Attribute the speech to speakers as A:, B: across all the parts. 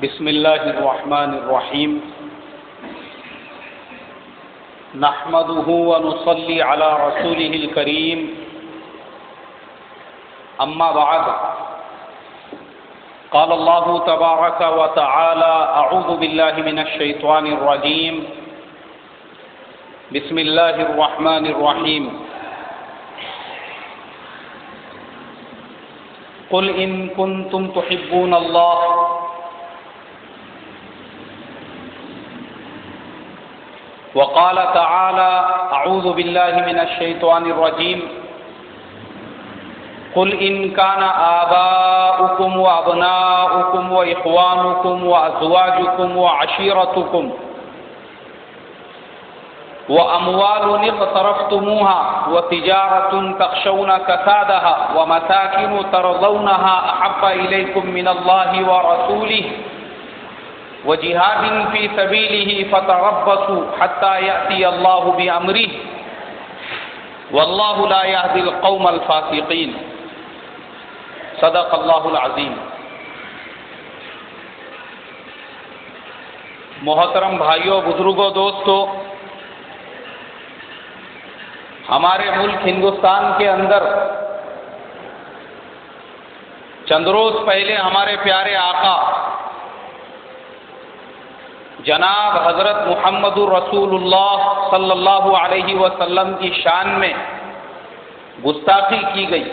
A: بسم اللہ الرحمن الرحیم نحمده ونصلي على رسوله الكريم اما بعد قال الله تبارك وتعالى اعوذ بالله من الشيطان الرجيم بسم الله الرحمن الرحيم قل ان كنتم تحبون الله وقال تعالى اعوذ بالله من الشيطان الرجيم قل ان كان آباؤكم وابناؤكم واخوانكم وازواجكم وعشيرتكم واموال اقترفتموها وتجارة تخشون كسادها ومساكن ترضونها احب اليكم من الله ورسوله وجهاد في سبيله فتربصوا حتى يأتي الله بأمره والله لا يهدي القوم الفاسقين صدق اللہ العظیم۔ محترم بھائیوں، بزرگوں، دوستو، ہمارے ملک ہندوستان کے اندر چند روز پہلے ہمارے پیارے آقا جناب حضرت محمد الرسول اللہ صلی اللہ علیہ وسلم کی شان میں گستاخی کی گئی۔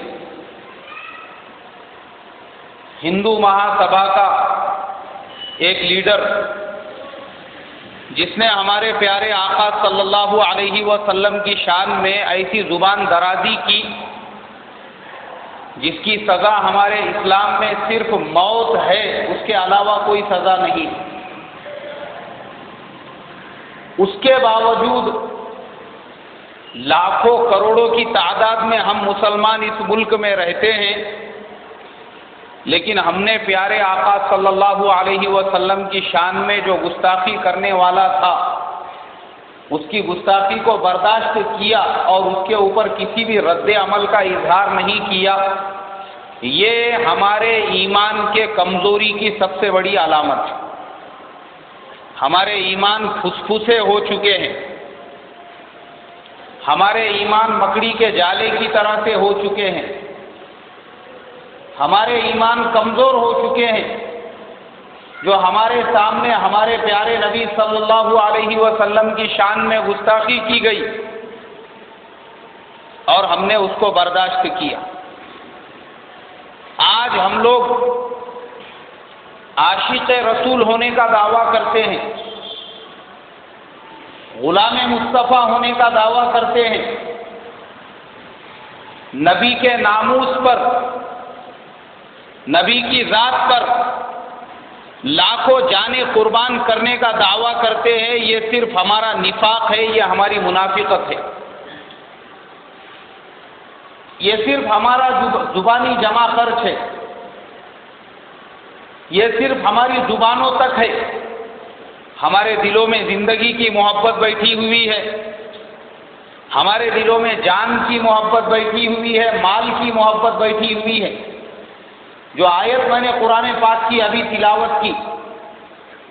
A: ہندو مہا سبھا کا ایک لیڈر جس نے ہمارے پیارے آقا صلی اللہ علیہ وسلم کی شان میں ایسی زبان درازی کی جس کی سزا ہمارے اسلام میں صرف موت ہے، اس کے علاوہ کوئی سزا نہیں۔ اس کے باوجود لاکھوں کروڑوں کی تعداد میں ہم مسلمان اس ملک میں رہتے ہیں، لیکن ہم نے پیارے آقا صلی اللہ علیہ وسلم کی شان میں جو گستاخی کرنے والا تھا اس کی گستاخی کو برداشت کیا اور اس کے اوپر کسی بھی رد عمل کا اظہار نہیں کیا۔ یہ ہمارے ایمان کے کمزوری کی سب سے بڑی علامت ہے۔ ہمارے ایمان پھسپھسے ہو چکے ہیں، ہمارے ایمان مکڑی کے جالے کی طرح سے ہو چکے ہیں، ہمارے ایمان کمزور ہو چکے ہیں۔ جو ہمارے سامنے ہمارے پیارے نبی صلی اللہ علیہ وسلم کی شان میں گستاخی کی گئی اور ہم نے اس کو برداشت کیا۔ آج ہم لوگ عاشق رسول ہونے کا دعویٰ کرتے ہیں، غلام مصطفیٰ ہونے کا دعویٰ کرتے ہیں، نبی کے ناموس پر، نبی کی ذات پر لاکھوں جانیں قربان کرنے کا دعویٰ کرتے ہیں۔ یہ صرف ہمارا نفاق ہے، یہ ہماری منافقت ہے، یہ صرف ہمارا زبانی جمع خرچ ہے، یہ صرف ہماری زبانوں تک ہے۔ ہمارے دلوں میں زندگی کی محبت بیٹھی ہوئی ہے، ہمارے دلوں میں جان کی محبت بیٹھی ہوئی ہے، مال کی محبت بیٹھی ہوئی ہے۔ جو آیت میں نے قرآن پاک کی ابھی تلاوت کی،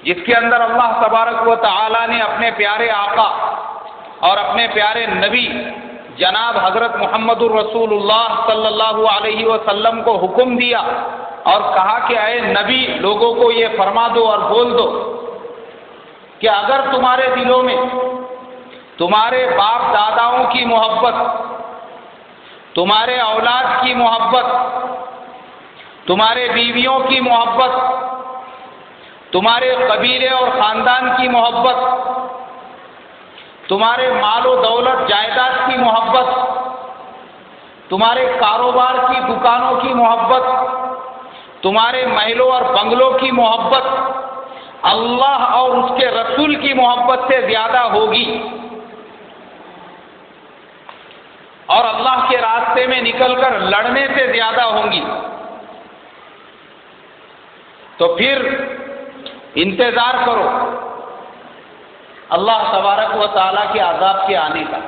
A: جس کے اندر اللہ تبارک و تعالی نے اپنے پیارے آقا اور اپنے پیارے نبی جناب حضرت محمد الرسول اللہ صلی اللہ علیہ وسلم کو حکم دیا اور کہا کہ اے نبی، لوگوں کو یہ فرما دو اور بول دو کہ اگر تمہارے دلوں میں تمہارے باپ داداؤں کی محبت، تمہارے اولاد کی محبت، تمہارے بیویوں کی محبت، تمہارے قبیلے اور خاندان کی محبت، تمہارے مال و دولت جائیداد کی محبت، تمہارے کاروبار کی دکانوں کی محبت، تمہارے محلوں اور بنگلوں کی محبت اللہ اور اس کے رسول کی محبت سے زیادہ ہوگی اور اللہ کے راستے میں نکل کر لڑنے سے زیادہ ہوں گی، تو پھر انتظار کرو اللہ تبارک و تعالیٰ کے عذاب کے آنے کا۔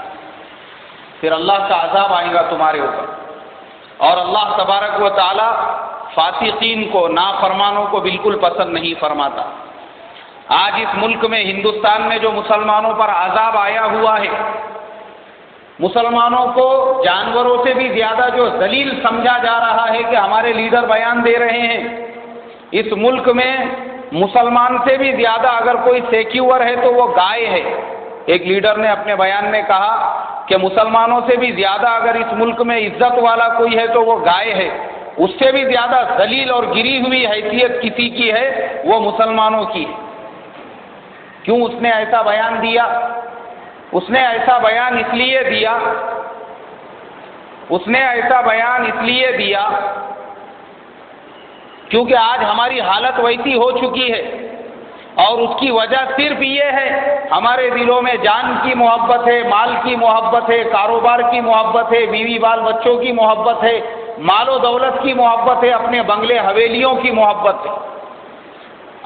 A: پھر اللہ کا عذاب آئے گا تمہارے اوپر، اور اللہ تبارک و تعالیٰ فاسقین کو، نافرمانوں کو بالکل پسند نہیں فرماتا۔ آج اس ملک میں، ہندوستان میں جو مسلمانوں پر عذاب آیا ہوا ہے، مسلمانوں کو جانوروں سے بھی زیادہ جو ذلیل سمجھا جا رہا ہے کہ ہمارے لیڈر بیان دے رہے ہیں، اس ملک میں مسلمان سے بھی زیادہ اگر کوئی سیکیولر ہے تو وہ گائے ہے۔ ایک لیڈر نے اپنے بیان میں کہا کہ مسلمانوں سے بھی زیادہ اگر اس ملک میں عزت والا کوئی ہے تو وہ گائے ہے، اس سے بھی زیادہ ذلیل اور گری ہوئی حیثیت کسی کی ہے وہ مسلمانوں کی ہے۔ کیوں اس نے ایسا بیان دیا؟ اس نے ایسا بیان اس لیے دیا کیونکہ آج ہماری حالت ویسی ہو چکی ہے، اور اس کی وجہ صرف یہ ہے، ہمارے دلوں میں جان کی محبت ہے، مال کی محبت ہے، کاروبار کی محبت ہے، بیوی بال بچوں کی محبت ہے، مال و دولت کی محبت ہے، اپنے بنگلے حویلیوں کی محبت ہے۔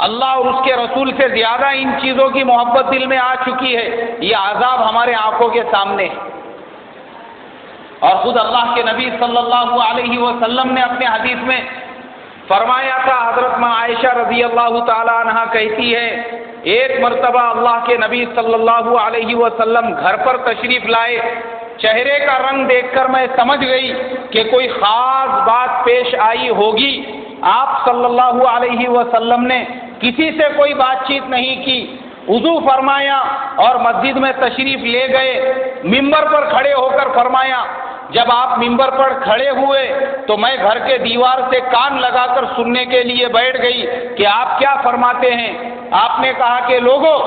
A: اللہ اور اس کے رسول سے زیادہ ان چیزوں کی محبت دل میں آ چکی ہے۔ یہ عذاب ہمارے آنکھوں کے سامنے ہے، اور خود اللہ کے نبی صلی اللہ علیہ وسلم نے اپنے حدیث میں فرمایا تھا، حضرت ماں عائشہ رضی اللہ تعالی عنہا کہتی ہے، ایک مرتبہ اللہ کے نبی صلی اللہ علیہ وسلم گھر پر تشریف لائے، چہرے کا رنگ دیکھ کر میں سمجھ گئی کہ کوئی خاص بات پیش آئی ہوگی۔ آپ صلی اللہ علیہ وسلم نے کسی سے کوئی بات چیت نہیں کی، وضو فرمایا اور مسجد میں تشریف لے گئے۔ ممبر پر کھڑے ہو کر فرمایا، جب آپ ممبر پر کھڑے ہوئے تو میں گھر کے دیوار سے کان لگا کر سننے کے لیے بیٹھ گئی کہ آپ کیا فرماتے ہیں۔ آپ نے کہا کہ لوگوں،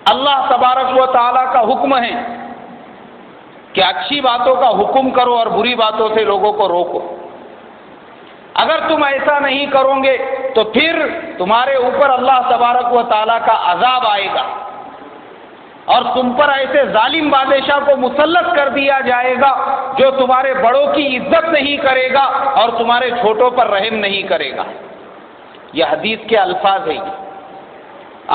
A: اللہ تبارک و تعالیٰ کا حکم ہے کہ اچھی باتوں کا حکم کرو اور بری باتوں سے لوگوں کو روکو۔ اگر تم ایسا نہیں کرو گے تو پھر تمہارے اوپر اللہ تبارک و تعالیٰ کا عذاب آئے گا، اور تم پر ایسے ظالم بادشاہ کو مسلط کر دیا جائے گا جو تمہارے بڑوں کی عزت نہیں کرے گا اور تمہارے چھوٹوں پر رحم نہیں کرے گا۔ یہ حدیث کے الفاظ ہیں۔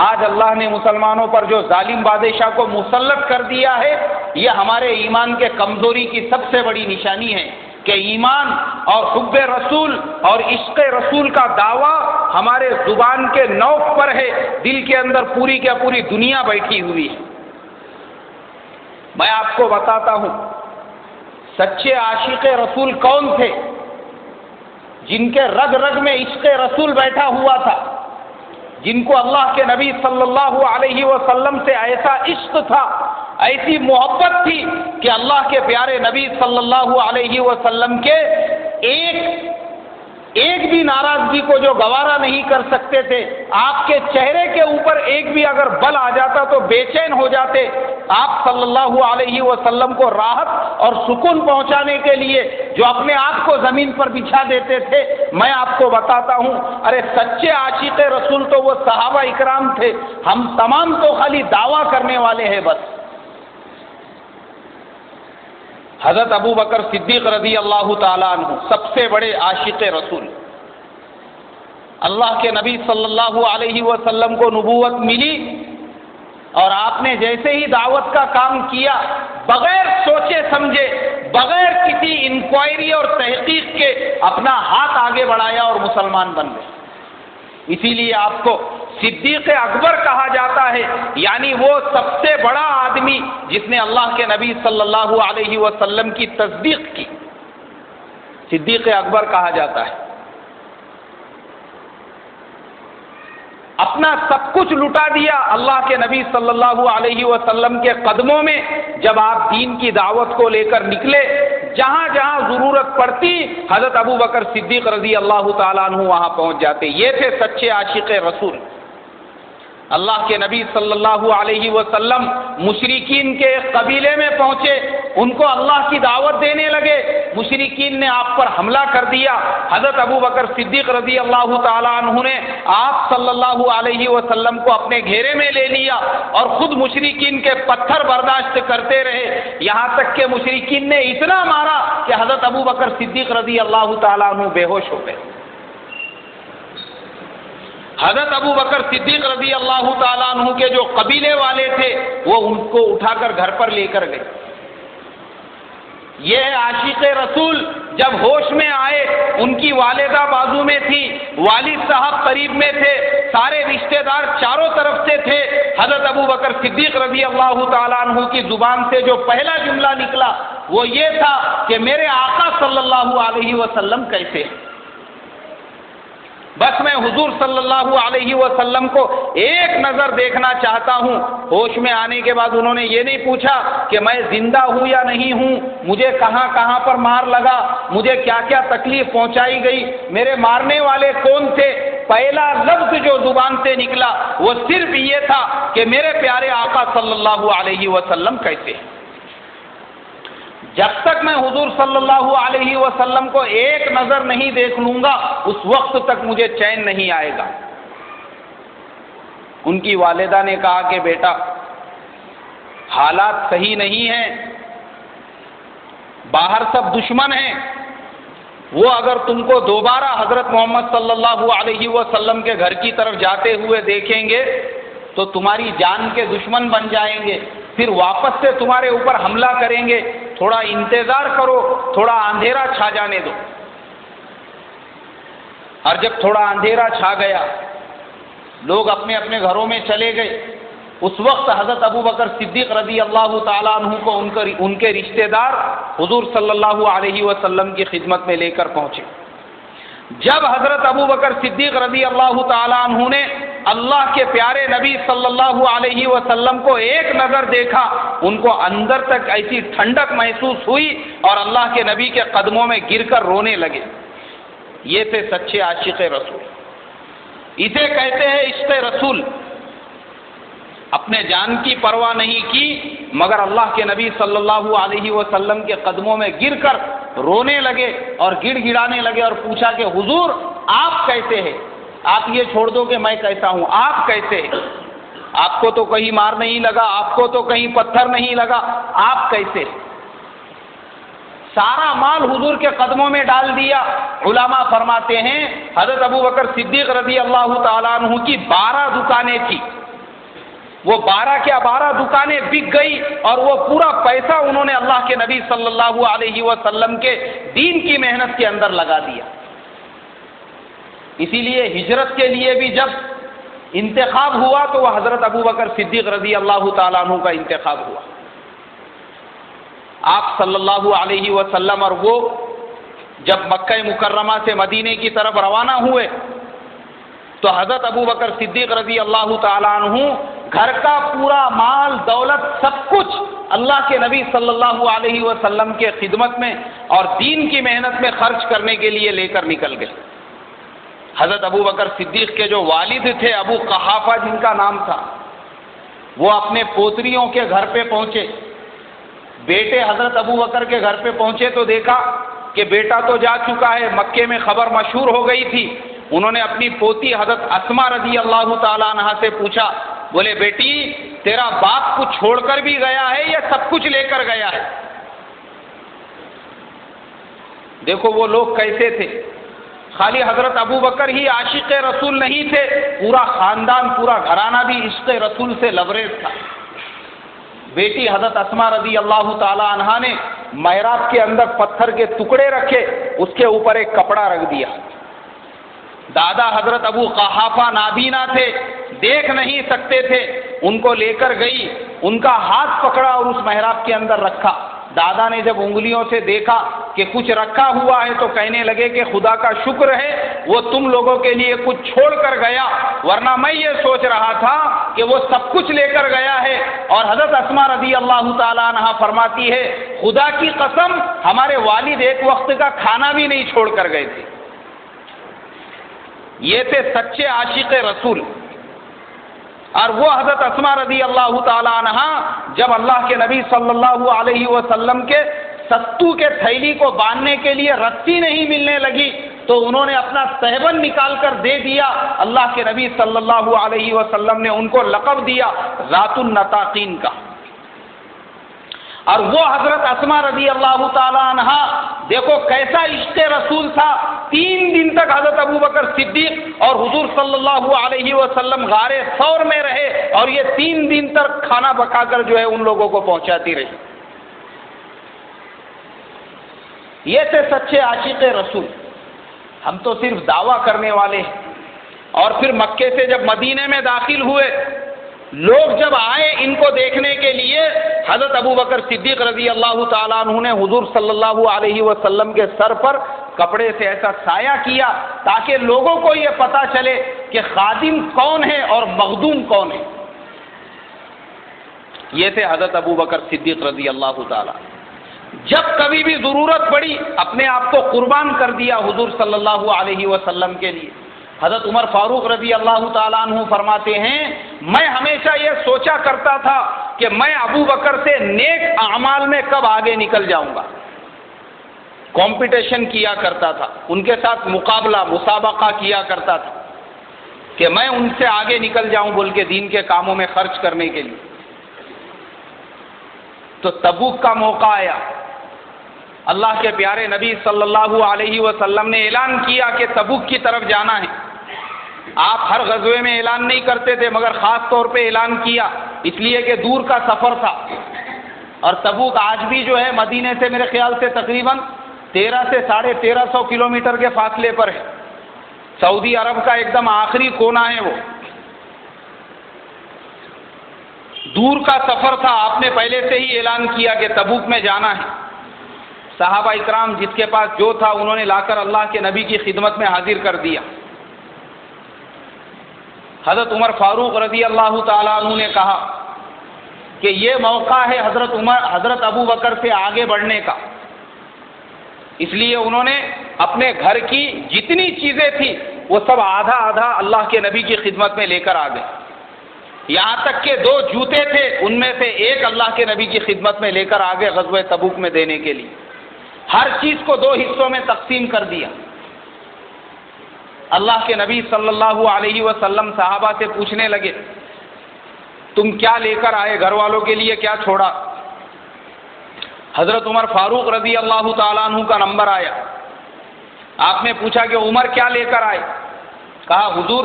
A: آج اللہ نے مسلمانوں پر جو ظالم بادشاہ کو مسلط کر دیا ہے، یہ ہمارے ایمان کے کمزوری کی سب سے بڑی نشانی ہے کہ ایمان اور حب رسول اور عشق رسول کا دعویٰ ہمارے زبان کے نوک پر ہے، دل کے اندر پوری کی پوری دنیا بیٹھی ہوئی ہے۔ میں آپ کو بتاتا ہوں، سچے عاشق رسول کون تھے؟ جن کے رگ رگ میں عشق رسول بیٹھا ہوا تھا، جن کو اللہ کے نبی صلی اللہ علیہ وسلم سے ایسا عشق تھا، ایسی محبت تھی کہ اللہ کے پیارے نبی صلی اللہ علیہ وسلم کے ایک بھی ناراضگی کو جو گوارا نہیں کر سکتے تھے۔ آپ کے چہرے کے اوپر ایک بھی اگر بل آ جاتا تو بے چین ہو جاتے۔ آپ صلی اللہ علیہ وسلم کو راحت اور سکون پہنچانے کے لیے جو اپنے آپ کو زمین پر بچھا دیتے تھے۔ میں آپ کو بتاتا ہوں، ارے سچے عاشق رسول تو وہ صحابہ اکرام تھے، ہم تمام تو خالی دعویٰ کرنے والے ہیں بس۔ حضرت ابو بکر صدیق رضی اللہ تعالیٰ عنہ سب سے بڑے عاشق رسول، اللہ کے نبی صلی اللہ علیہ وسلم کو نبوت ملی اور آپ نے جیسے ہی دعوت کا کام کیا، بغیر سوچے سمجھے، بغیر کسی انکوائری اور تحقیق کے اپنا ہاتھ آگے بڑھایا اور مسلمان بن گئے۔ اسی لیے آپ کو صدیق اکبر کہا جاتا ہے، یعنی وہ سب سے بڑا آدمی جس نے اللہ کے نبی صلی اللہ علیہ وسلم کی تصدیق کی، صدیق اکبر کہا جاتا ہے۔ اپنا سب کچھ لٹا دیا اللہ کے نبی صلی اللہ علیہ وسلم کے قدموں میں۔ جب آپ دین کی دعوت کو لے کر نکلے، جہاں جہاں ضرورت پڑتی حضرت ابو بکر صدیق رضی اللہ تعالیٰ عنہ وہاں پہنچ جاتے۔ یہ تھے سچے عاشق رسول۔ اللہ کے نبی صلی اللہ علیہ وسلم مشرکین کے ایک قبیلے میں پہنچے، ان کو اللہ کی دعوت دینے لگے، مشرکین نے آپ پر حملہ کر دیا۔ حضرت ابو بکر صدیق رضی اللہ تعالیٰ عنہ نے آپ صلی اللہ علیہ وسلم کو اپنے گھیرے میں لے لیا اور خود مشرکین کے پتھر برداشت کرتے رہے، یہاں تک کہ مشرکین نے اتنا مارا کہ حضرت ابو بکر صدیق رضی اللہ تعالیٰ عنہ بے ہوش ہو گئے۔ حضرت ابو بکر صدیق رضی اللہ تعالیٰ عنہ کے جو قبیلے والے تھے وہ ان کو اٹھا کر گھر پر لے کر گئے۔ یہ ہے عاشق رسول جب ہوش میں آئے ان کی والدہ بازو میں تھی، والد صاحب قریب میں تھے، سارے رشتہ دار چاروں طرف سے تھے۔ حضرت ابو بکر صدیق رضی اللہ تعالیٰ عنہ کی زبان سے جو پہلا جملہ نکلا وہ یہ تھا کہ میرے آقا صلی اللہ علیہ وسلم کیسے ہیں؟ بس میں حضور صلی اللہ علیہ وسلم کو ایک نظر دیکھنا چاہتا ہوں۔ ہوش میں آنے کے بعد انہوں نے یہ نہیں پوچھا کہ میں زندہ ہوں یا نہیں ہوں، مجھے کہاں کہاں پر مار لگا، مجھے کیا کیا تکلیف پہنچائی گئی، میرے مارنے والے کون تھے۔ پہلا لفظ جو زبان سے نکلا وہ صرف یہ تھا کہ میرے پیارے آقا صلی اللہ علیہ وسلم کیسے ہیں۔ جب تک میں حضور صلی اللہ علیہ وسلم کو ایک نظر نہیں دیکھ لوں گا اس وقت تک مجھے چین نہیں آئے گا۔ ان کی والدہ نے کہا کہ بیٹا حالات صحیح نہیں ہیں، باہر سب دشمن ہیں، وہ اگر تم کو دوبارہ حضرت محمد صلی اللہ علیہ وسلم کے گھر کی طرف جاتے ہوئے دیکھیں گے تو تمہاری جان کے دشمن بن جائیں گے، پھر واپس سے تمہارے اوپر حملہ کریں گے، تھوڑا انتظار کرو، تھوڑا اندھیرا چھا جانے دو۔ اور جب تھوڑا اندھیرا چھا گیا، لوگ اپنے اپنے گھروں میں چلے گئے، اس وقت حضرت ابو بکر صدیق رضی اللہ تعالیٰ عنہ کو ان کے رشتہ دار حضور صلی اللہ علیہ وسلم کی خدمت میں لے کر پہنچے۔ جب حضرت ابو بکر صدیق رضی اللہ تعالیٰ عنہ نے اللہ کے پیارے نبی صلی اللہ علیہ وسلم کو ایک نظر دیکھا، ان کو اندر تک ایسی ٹھنڈک محسوس ہوئی اور اللہ کے نبی کے قدموں میں گر کر رونے لگے۔ یہ تھے سچے عاشق رسول، اسے کہتے ہیں عشق رسول۔ اپنے جان کی پرواہ نہیں کی مگر اللہ کے نبی صلی اللہ علیہ وسلم کے قدموں میں گر کر رونے لگے اور گڑ گڑانے لگے اور پوچھا کہ حضور آپ کیسے ہیں؟ آپ یہ چھوڑ دو کہ میں کیسا ہوں، آپ کیسے ہیں؟ آپ کو تو کہیں مار نہیں لگا، آپ کو تو کہیں پتھر نہیں لگا، آپ کیسے؟ سارا مال حضور کے قدموں میں ڈال دیا۔ علماء فرماتے ہیں حضرت ابو بکر صدیق رضی اللہ تعالیٰ عنہ کی 12 دکانیں تھی، وہ 12 دکانیں بک گئی اور وہ پورا پیسہ انہوں نے اللہ کے نبی صلی اللہ علیہ وسلم کے دین کی محنت کے اندر لگا دیا۔ اسی لیے ہجرت کے لیے بھی جب انتخاب ہوا تو وہ حضرت ابو بکر صدیق رضی اللہ تعالیٰ عنہ کا انتخاب ہوا۔ آپ صلی اللہ علیہ وسلم اور وہ جب مکہ مکرمہ سے مدینے کی طرف روانہ ہوئے تو حضرت ابو بکر صدیق رضی اللہ تعالیٰ عنہ گھر کا پورا مال دولت سب کچھ اللہ کے نبی صلی اللہ علیہ وسلم کے خدمت میں اور دین کی محنت میں خرچ کرنے کے لیے لے کر نکل گئے۔ حضرت ابو بکر صدیق کے جو والد تھے ابو قحافہ جن کا نام تھا، وہ اپنے پوتریوں کے گھر پہ پہنچے۔ بیٹے حضرت ابو بکر کے گھر پہ پہنچے تو دیکھا کہ بیٹا تو جا چکا ہے، مکے میں خبر مشہور ہو گئی تھی۔ انہوں نے اپنی پوتی حضرت اسماء رضی اللہ تعالیٰ عنہ سے پوچھا، بولے بیٹی تیرا باپ کچھ چھوڑ کر بھی گیا ہے یا سب کچھ لے کر گیا ہے؟ دیکھو وہ لوگ کیسے تھے، خالی حضرت ابو بکر ہی عاشق رسول نہیں تھے، پورا خاندان پورا گھرانہ بھی عشق رسول سے لبریز تھا۔ بیٹی حضرت اسماء رضی اللہ تعالی عنہا نے محراب کے اندر پتھر کے ٹکڑے رکھے، اس کے اوپر ایک کپڑا رکھ دیا۔ دادا حضرت ابو قحافہ نابینا تھے، دیکھ نہیں سکتے تھے، ان کو لے کر گئی، ان کا ہاتھ پکڑا اور اس محراب کے اندر رکھا۔ دادا نے جب انگلیوں سے دیکھا کہ کچھ رکھا ہوا ہے تو کہنے لگے کہ خدا کا شکر ہے وہ تم لوگوں کے لیے کچھ چھوڑ کر گیا، ورنہ میں یہ سوچ رہا تھا کہ وہ سب کچھ لے کر گیا ہے۔ اور حضرت اسماء رضی اللہ تعالیٰ عنہ فرماتی ہے خدا کی قسم ہمارے والد ایک وقت کا کھانا بھی نہیں چھوڑ کر گئے تھے۔ یہ تھے سچے عاشق رسول۔ اور وہ حضرت اسماء رضی اللہ تعالی عنہ جب اللہ کے نبی صلی اللہ علیہ وسلم کے ستو کے تھیلی کو باندھنے کے لیے رسی نہیں ملنے لگی تو انہوں نے اپنا صحبن نکال کر دے دیا۔ اللہ کے نبی صلی اللہ علیہ وسلم نے ان کو لقب دیا ذات النطاقین کا۔ اور وہ حضرت اسماء رضی اللہ تعالی عنہ دیکھو کیسا عشق رسول تھا، 3 دن تک حضرت ابو بکر صدیق اور حضور صلی اللہ علیہ وسلم غار ثور میں رہے اور یہ 3 دن تک کھانا پکا کر جو ہے ان لوگوں کو پہنچاتی رہی۔ یہ تھے سچے عاشق رسول. ہم تو صرف دعویٰ کرنے والے ہیں. اور پھر مکے سے جب مدینے میں داخل ہوئے، لوگ جب آئے ان کو دیکھنے کے لیے، حضرت ابوبکر صدیق رضی اللہ تعالیٰ عنہ نے حضور صلی اللہ علیہ وسلم کے سر پر کپڑے سے ایسا سایہ کیا تاکہ لوگوں کو یہ پتا چلے کہ خادم کون ہے اور مخدوم کون ہے. یہ تھے حضرت ابوبکر صدیق رضی اللہ تعالیٰ. جب کبھی بھی ضرورت پڑی اپنے آپ کو قربان کر دیا حضور صلی اللہ علیہ وسلم کے لیے. حضرت عمر فاروق رضی اللہ تعالیٰ عنہ فرماتے ہیں، میں ہمیشہ یہ سوچا کرتا تھا کہ میں ابو بکر سے نیک اعمال میں کب آگے نکل جاؤں گا. کمپٹیشن کیا کرتا تھا، ان کے ساتھ مقابلہ مسابقہ کیا کرتا تھا کہ میں ان سے آگے نکل جاؤں بول کے دین کے کاموں میں خرچ کرنے کے لیے. تو تبوک کا موقع آیا، اللہ کے پیارے نبی صلی اللہ علیہ وسلم نے اعلان کیا کہ تبوک کی طرف جانا ہے. آپ ہر غزوے میں اعلان نہیں کرتے تھے مگر خاص طور پہ اعلان کیا، اس لیے کہ دور کا سفر تھا. اور تبوک آج بھی جو ہے مدینے سے میرے خیال سے تقریباً 1300 سے 1350 کلومیٹر کے فاصلے پر ہے. سعودی عرب کا ایک دم آخری کونا ہے. وہ دور کا سفر تھا، آپ نے پہلے سے ہی اعلان کیا کہ تبوک میں جانا ہے. صحابہ اکرام جس کے پاس جو تھا انہوں نے لا کر اللہ کے نبی کی خدمت میں حاضر کر دیا. حضرت عمر فاروق رضی اللہ تعالیٰ عنہ نے کہا کہ یہ موقع ہے حضرت ابو بکر سے آگے بڑھنے کا. اس لیے انہوں نے اپنے گھر کی جتنی چیزیں تھیں وہ سب آدھا آدھا اللہ کے نبی کی خدمت میں لے کر آ گئے. یہاں تک کہ 2 جوتے تھے ان میں سے ایک اللہ کے نبی کی خدمت میں لے کر آ گئے غزوہ تبوک میں دینے کے لیے. ہر چیز کو 2 حصوں میں تقسیم کر دیا. اللہ کے نبی صلی اللہ علیہ وسلم صحابہ سے پوچھنے لگے، تم کیا لے کر آئے، گھر والوں کے لیے کیا چھوڑا؟ حضرت عمر فاروق رضی اللہ تعالیٰ عنہ کا نمبر آیا. آپ نے پوچھا کہ عمر کیا لے کر آئے؟ کہا حضور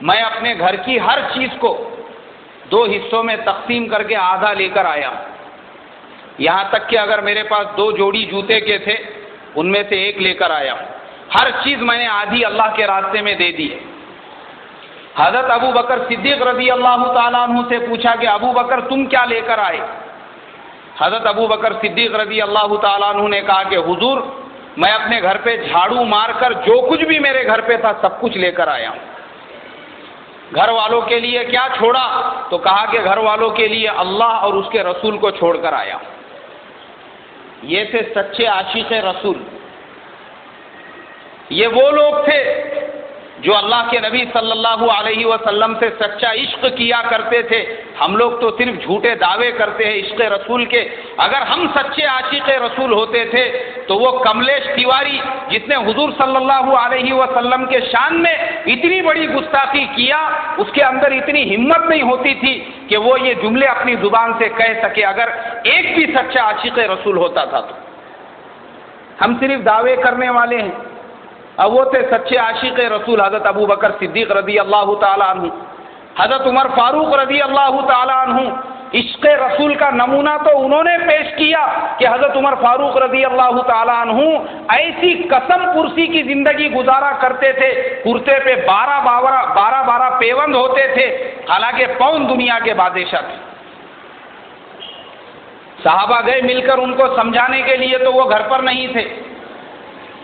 A: میں اپنے گھر کی ہر چیز کو 2 حصوں میں تقسیم کر کے آدھا لے کر آیا. یہاں تک کہ اگر میرے پاس 2 جوڑی جوتے کے تھے ان میں سے ایک لے کر آیا. ہر چیز میں نے آدھی اللہ کے راستے میں دے دی. حضرت ابو بکر صدیق رضی اللہ تعالیٰ عنہ سے پوچھا کہ ابو بکر تم کیا لے کر آئے؟ حضرت ابو بکر صدیق رضی اللہ تعالیٰ عنہ نے کہا کہ حضور میں اپنے گھر پہ جھاڑو مار کر جو کچھ بھی میرے گھر پہ تھا سب کچھ لے کر آیا ہوں. گھر والوں کے لیے کیا چھوڑا؟ تو کہا کہ گھر والوں کے لیے اللہ اور اس کے رسول کو چھوڑ کر آیا. یہ تھے سچے عاشق رسول. یہ وہ لوگ تھے جو اللہ کے نبی صلی اللہ علیہ وسلم سے سچا عشق کیا کرتے تھے. ہم لوگ تو صرف جھوٹے دعوے کرتے ہیں عشق رسول کے. اگر ہم سچے عاشق رسول ہوتے تھے تو وہ کملیش تیواری جس نے حضور صلی اللہ علیہ وسلم کے شان میں اتنی بڑی گستاخی کیا، اس کے اندر اتنی ہمت نہیں ہوتی تھی کہ وہ یہ جملے اپنی زبان سے کہہ سکے اگر ایک بھی سچا عاشق رسول ہوتا تھا تو. ہم صرف دعوے کرنے والے ہیں. اب وہ تھے سچے عاشق رسول حضرت ابو بکر صدیق رضی اللہ تعالیٰ عنہ. حضرت عمر فاروق رضی اللہ تعالیٰ عنہ عشق رسول کا نمونہ تو انہوں نے پیش کیا کہ حضرت عمر فاروق رضی اللہ تعالیٰ عنہ ایسی قسم پرسی کی زندگی گزارا کرتے تھے، کرتے پہ 12 پیوند ہوتے تھے، حالانکہ پون دنیا کے بادشاہ تھے. صحابہ گئے مل کر ان کو سمجھانے کے لیے تو وہ گھر پر نہیں تھے.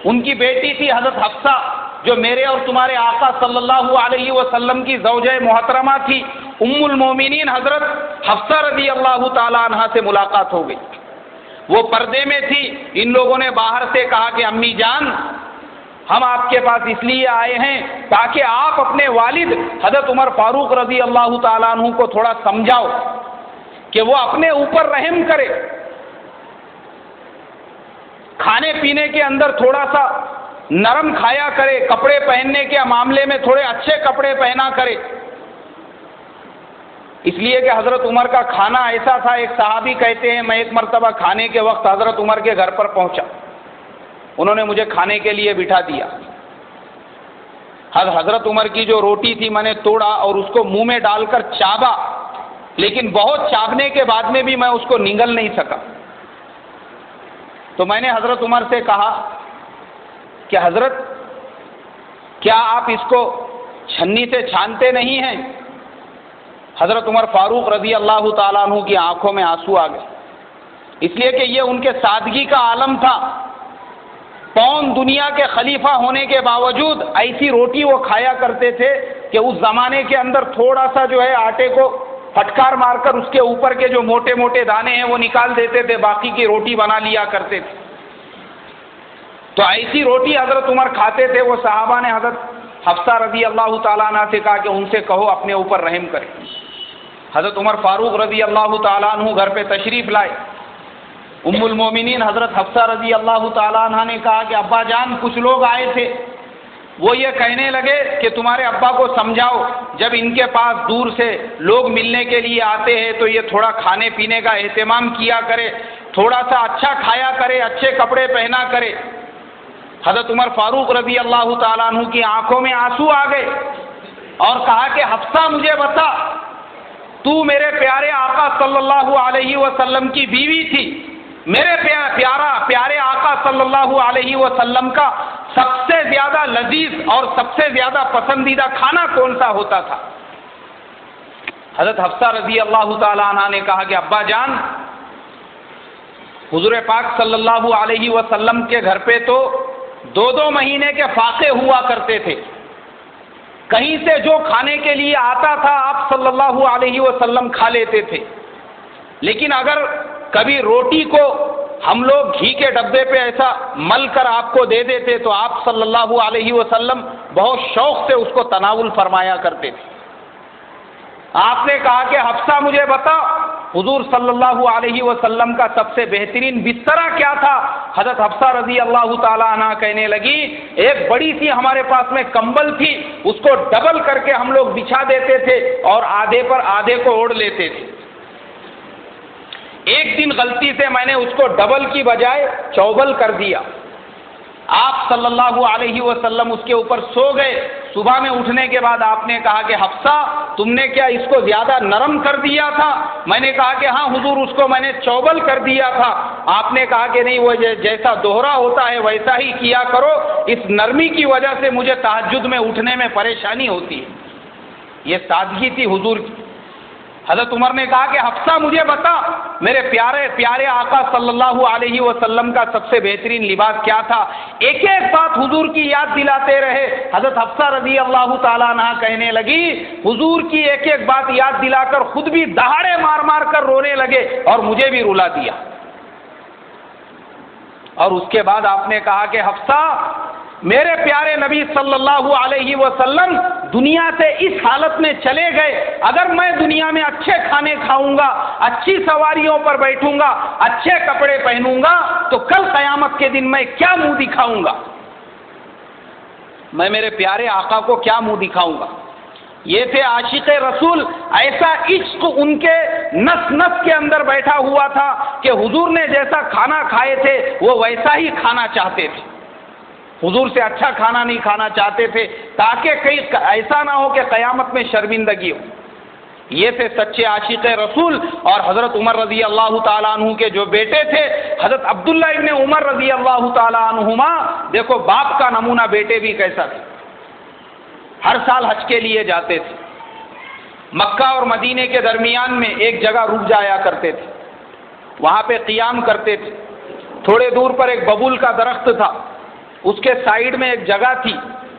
A: ان کی بیٹی تھی حضرت حفصہ جو میرے اور تمہارے آقا صلی اللہ علیہ وسلم کی زوجہ محترمہ تھی. ام المومنین حضرت حفصہ رضی اللہ تعالیٰ عنہا سے ملاقات ہو گئی. وہ پردے میں تھی. ان لوگوں نے باہر سے کہا کہ امی جان ہم آپ کے پاس اس لیے آئے ہیں تاکہ آپ اپنے والد حضرت عمر فاروق رضی اللہ تعالیٰ عنہ کو تھوڑا سمجھاؤ کہ وہ اپنے اوپر رحم کرے، کھانے پینے کے اندر تھوڑا سا نرم کھایا کرے، کپڑے پہننے کے معاملے میں تھوڑے اچھے کپڑے پہنا کرے. اس لیے کہ حضرت عمر کا کھانا ایسا تھا، ایک صحابی کہتے ہیں میں ایک مرتبہ کھانے کے وقت حضرت عمر کے گھر پر پہنچا، انہوں نے مجھے کھانے کے لیے بٹھا دیا. حضرت عمر کی جو روٹی تھی میں نے توڑا اور اس کو منہ میں ڈال کر چابا، لیکن بہت چابنے کے بعد میں بھی میں اس کو نگل نہیں سکا. تو میں نے حضرت عمر سے کہا کہ حضرت کیا آپ اس کو چھنی سے چھانتے نہیں ہیں؟ حضرت عمر فاروق رضی اللہ تعالیٰ عنہ کی آنکھوں میں آنسو آ گئے، اس لیے کہ یہ ان کے سادگی کا عالم تھا۔ پون دنیا کے خلیفہ ہونے کے باوجود ایسی روٹی وہ کھایا کرتے تھے کہ اس زمانے کے اندر تھوڑا سا جو ہے آٹے کو پھٹکار مار کر اس کے اوپر کے جو موٹے موٹے دانے ہیں وہ نکال دیتے تھے، باقی کی روٹی بنا لیا کرتے تھے۔ تو ایسی روٹی حضرت عمر کھاتے تھے۔ وہ صحابہ نے حضرت حفصہ رضی اللہ تعالیٰ عنہ سے کہا کہ ان سے کہو اپنے اوپر رحم کرے۔ حضرت عمر فاروق رضی اللہ تعالیٰ عنہ گھر پہ تشریف لائے۔ ام المومنین حضرت حفصہ رضی اللہ تعالیٰ عنہ نے کہا کہ ابا جان کچھ لوگ آئے تھے، وہ یہ کہنے لگے کہ تمہارے ابا کو سمجھاؤ جب ان کے پاس دور سے لوگ ملنے کے لیے آتے ہیں تو یہ تھوڑا کھانے پینے کا اہتمام کیا کرے، تھوڑا سا اچھا کھایا کرے، اچھے کپڑے پہنا کرے۔ حضرت عمر فاروق رضی اللہ تعالیٰ عنہ کی آنکھوں میں آنسو آ گئے اور کہا کہ حفصہ مجھے بتا، تو میرے پیارے آقا صلی اللہ علیہ وسلم کی بیوی تھی، میرے پیارے آقا صلی اللہ علیہ وسلم کا سب سے زیادہ لذیذ اور سب سے زیادہ پسندیدہ کھانا کون سا ہوتا تھا؟ حضرت حفصہ رضی اللہ تعالیٰ عنہ نے کہا کہ ابا جان، حضور پاک صلی اللہ علیہ وسلم کے گھر پہ تو 2 مہینے کے فاقے ہوا کرتے تھے، کہیں سے جو کھانے کے لیے آتا تھا آپ صلی اللہ علیہ وسلم کھا لیتے تھے، لیکن اگر کبھی روٹی کو ہم لوگ گھی کے ڈبے پہ ایسا مل کر آپ کو دے دیتے تو آپ صلی اللہ علیہ وسلم بہت شوق سے اس کو تناول فرمایا کرتے تھے۔ آپ نے کہا کہ حفصہ مجھے بتا، حضور صلی اللہ علیہ وسلم کا سب سے بہترین بسترا کیا تھا؟ حضرت حفصہ رضی اللہ تعالیٰ عنہ کہنے لگی، ایک بڑی سی ہمارے پاس میں کمبل تھی، اس کو ڈبل کر کے ہم لوگ بچھا دیتے تھے اور آدھے پر آدھے کو اوڑھ لیتے تھے۔ ایک دن غلطی سے میں نے اس کو ڈبل کی بجائے چوبل کر دیا، آپ صلی اللہ علیہ وسلم اس کے اوپر سو گئے۔ صبح میں اٹھنے کے بعد آپ نے کہا کہ حفصہ تم نے کیا اس کو زیادہ نرم کر دیا تھا؟ میں نے کہا کہ ہاں حضور، اس کو میں نے چوبل کر دیا تھا۔ آپ نے کہا کہ نہیں، وہ جیسا دوہرا ہوتا ہے ویسا ہی کیا کرو، اس نرمی کی وجہ سے مجھے تہجد میں اٹھنے میں پریشانی ہوتی ہے۔ یہ سادگی تھی حضور کی۔ حضرت عمر نے کہا کہ حفصہ مجھے بتا، میرے پیارے آقا صلی اللہ علیہ وسلم کا سب سے بہترین لباس کیا تھا؟ ایک ایک بات حضور کی یاد دلاتے رہے۔ حضرت حفصہ رضی اللہ تعالیٰ عنہ کہنے لگی، حضور کی ایک ایک بات یاد دلا کر خود بھی دہاڑے مار مار کر رونے لگے اور مجھے بھی رلا دیا۔ اور اس کے بعد آپ نے کہا کہ حفصہ، میرے پیارے نبی صلی اللہ علیہ وسلم دنیا سے اس حالت میں چلے گئے، اگر میں دنیا میں اچھے کھانے کھاؤں گا، اچھی سواریوں پر بیٹھوں گا، اچھے کپڑے پہنوں گا تو کل قیامت کے دن میں کیا منہ دکھاؤں گا؟ میں میرے پیارے آقا کو کیا منہ دکھاؤں گا؟ یہ تھے عاشق رسول، ایسا عشق ان کے نس نس کے اندر بیٹھا ہوا تھا کہ حضور نے جیسا کھانا کھائے تھے وہ ویسا ہی کھانا چاہتے تھے، حضور سے اچھا کھانا نہیں کھانا چاہتے تھے تاکہ کہیں ایسا نہ ہو کہ قیامت میں شرمندگی ہو۔ یہ تھے سچے عاشق رسول۔ اور حضرت عمر رضی اللہ تعالیٰ عنہ کے جو بیٹے تھے حضرت عبداللہ ابن عمر رضی اللہ تعالیٰ عنہما، دیکھو باپ کا نمونہ بیٹے بھی کیسا تھے، ہر سال حج کے لیے جاتے تھے، مکہ اور مدینے کے درمیان میں ایک جگہ رک جایا کرتے تھے، وہاں پہ قیام کرتے تھے۔ تھوڑے دور پر ایک ببول کا درخت تھا، اس کے سائیڈ میں ایک جگہ تھی،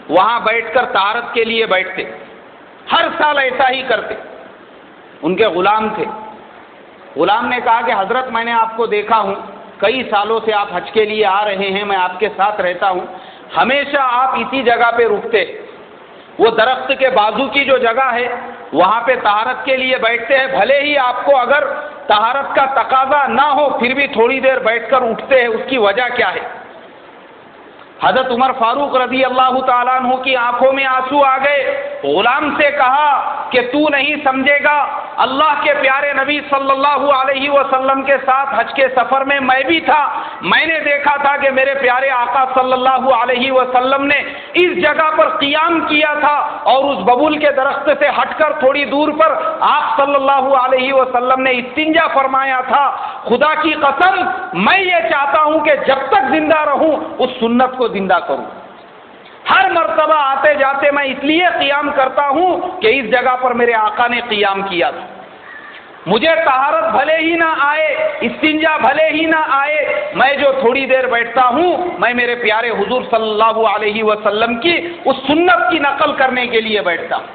A: وہاں بیٹھ کر طہارت کے لیے بیٹھتے، ہر سال ایسا ہی کرتے۔ ان کے غلام تھے، غلام نے کہا کہ حضرت میں نے آپ کو دیکھا ہوں، کئی سالوں سے آپ حج کے لیے آ رہے ہیں، میں آپ کے ساتھ رہتا ہوں، ہمیشہ آپ اسی جگہ پہ رکتے، وہ درخت کے بازو کی جو جگہ ہے وہاں پہ طہارت کے لیے بیٹھتے ہیں، بھلے ہی آپ کو اگر طہارت کا تقاضا نہ ہو پھر بھی تھوڑی دیر بیٹھ کر اٹھتے ہیں، اس کی وجہ کیا ہے؟ حضرت عمر فاروق رضی اللہ تعالیٰ عنہ کی آنکھوں میں آنسو آ گئے. غلام سے کہا کہ تو نہیں سمجھے گا، اللہ کے پیارے نبی صلی اللہ علیہ وسلم کے ساتھ حج کے سفر میں میں بھی تھا. میں نے دیکھا تھا کہ میرے پیارے آقا صلی اللہ علیہ وسلم نے اس جگہ پر قیام کیا تھا اور اس ببول کے درخت سے ہٹ کر تھوڑی دور پر آپ صلی اللہ علیہ وسلم نے استنجا فرمایا تھا. خدا کی قسم میں یہ چاہتا ہوں کہ جب تک زندہ رہوں اس سنت کو زندہ کروں. ہر مرتبہ آتے جاتے میں اس لیے قیام کرتا ہوں کہ اس جگہ پر میرے آقا نے قیام کیا تھا. مجھے طہارت بھلے ہی نہ آئے، استنجا بھلے ہی نہ آئے، میں جو تھوڑی دیر بیٹھتا ہوں میں میرے پیارے حضور صلی اللہ علیہ وسلم کی اس سنت کی نقل کرنے کے لیے بیٹھتا ہوں.